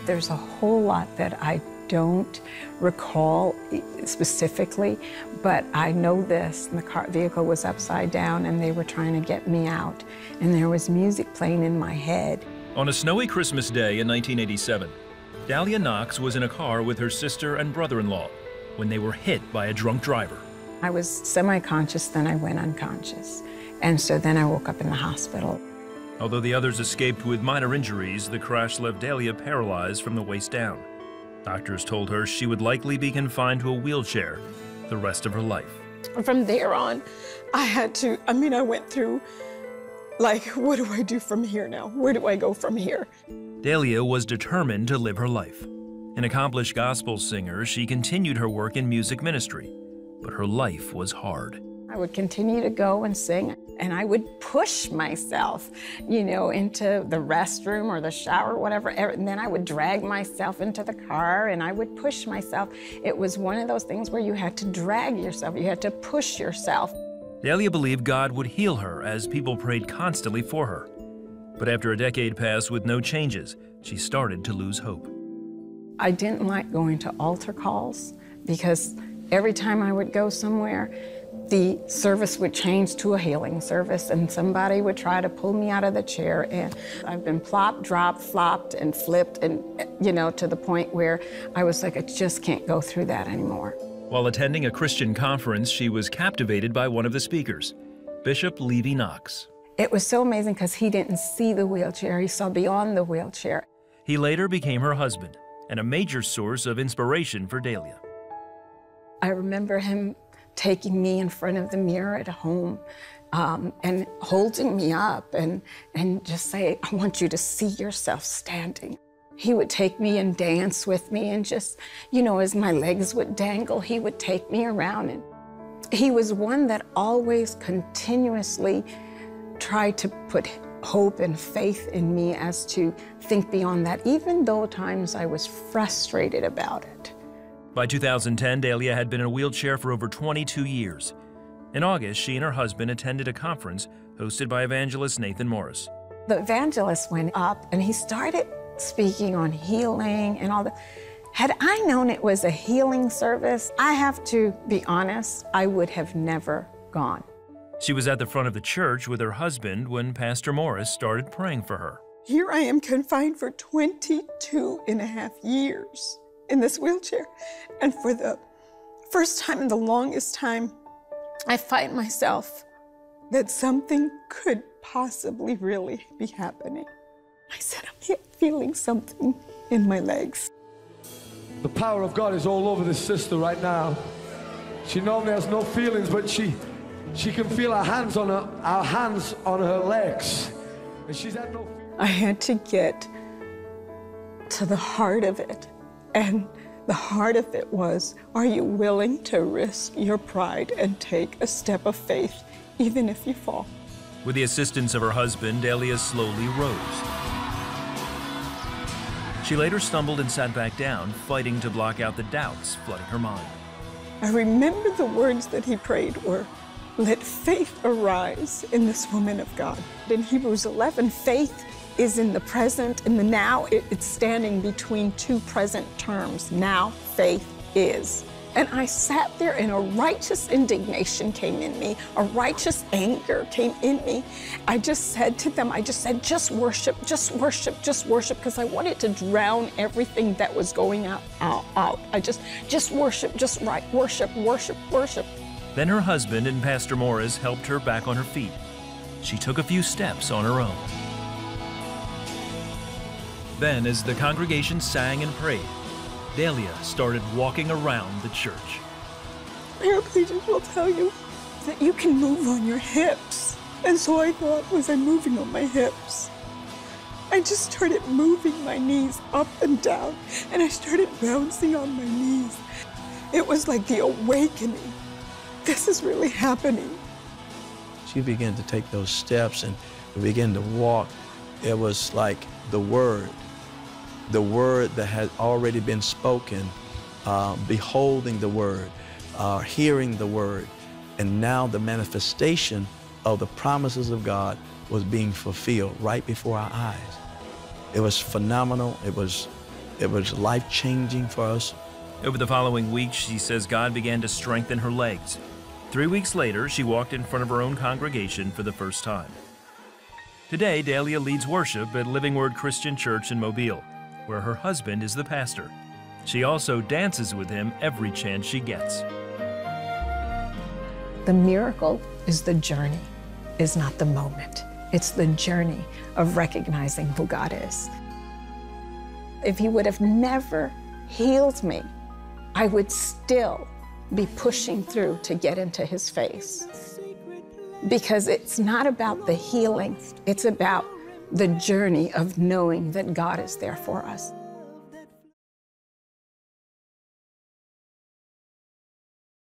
There's a whole lot that I don't recall specifically, but I know this. The vehicle was upside down and they were trying to get me out, and there was music playing in my head. On a snowy Christmas day in 1987, Delia Knox was in a car with her sister and brother-in-law when they were hit by a drunk driver. I was semi-conscious, then I went unconscious. And so then I woke up in the hospital. Although the others escaped with minor injuries, the crash left Delia paralyzed from the waist down. Doctors told her she would likely be confined to a wheelchair the rest of her life. From there on, I went through, like, what do I do from here now? Where do I go from here? Delia was determined to live her life. An accomplished gospel singer, she continued her work in music ministry, but her life was hard. I would continue to go and sing, and I would push myself, into the restroom or the shower, whatever, and then I would drag myself into the car and I would push myself. It was one of those things where you had to drag yourself, you had to push yourself. Delia believed God would heal her as people prayed constantly for her. But after a decade passed with no changes, she started to lose hope. I didn't like going to altar calls because every time I would go somewhere, the service would change to a healing service and somebody would try to pull me out of the chair, and I've been plopped, dropped, flopped, and flipped, and to the point where I was like, I just can't go through that anymore. While attending a Christian conference, she was captivated by one of the speakers, Bishop Levy Knox. It was so amazing because he didn't see the wheelchair, he saw beyond the wheelchair. He later became her husband and a major source of inspiration for Delia. I remember him taking me in front of the mirror at home and holding me up and just say, I want you to see yourself standing. He would take me and dance with me and just, as my legs would dangle, he would take me around. And he was one that always continuously tried to put hope and faith in me as to think beyond that, even though times I was frustrated about it. By 2010, Delia had been in a wheelchair for over 22 years. In August, she and her husband attended a conference hosted by evangelist Nathan Morris. The evangelist went up and he started speaking on healing and all that. Had I known it was a healing service, I have to be honest, I would have never gone. She was at the front of the church with her husband when Pastor Morris started praying for her. Here I am confined for 22 and a half years in this wheelchair. And for the first time in the longest time, I find myself that something could possibly really be happening. I said, I'm feeling something in my legs. The power of God is all over this sister right now. She normally has no feelings, but she can feel our hands on her legs. And she's had no feelings. I had to get to the heart of it. And the heart of it was, are you willing to risk your pride and take a step of faith, even if you fall? With the assistance of her husband, Delia slowly rose. She later stumbled and sat back down, fighting to block out the doubts flooding her mind. I remember the words that he prayed were, let faith arise in this woman of God. In Hebrews 11, faith is in the present and the now. It's standing between two present terms. Now, faith is. And I sat there and a righteous indignation came in me, a righteous anger came in me. I just said to them, just worship, just worship, just worship, because I wanted to drown everything that was going out. I just worship, just right, worship, worship, worship. Then her husband and Pastor Morris helped her back on her feet. She took a few steps on her own. Then, as the congregation sang and prayed, Delia started walking around the church. Paraplegics will tell you that you can move on your hips. And so I thought, was I moving on my hips? I just started moving my knees up and down, and I started bouncing on my knees. It was like the awakening. This is really happening. She began to take those steps and began to walk. It was like the word that had already been spoken, beholding the word, hearing the word, and now the manifestation of the promises of God was being fulfilled right before our eyes. It was phenomenal. It was It was life-changing for us. Over the following weeks, she says God began to strengthen her legs. 3 weeks later, she walked in front of her own congregation for the first time. Today, Delia leads worship at Living Word Christian Church in Mobile, where her husband is the pastor. She also dances with him every chance she gets. The miracle is the journey, is not the moment. It's the journey of recognizing who God is. If he would have never healed me, I would still be pushing through to get into his face. Because it's not about the healing, it's about the journey of knowing that God is there for us.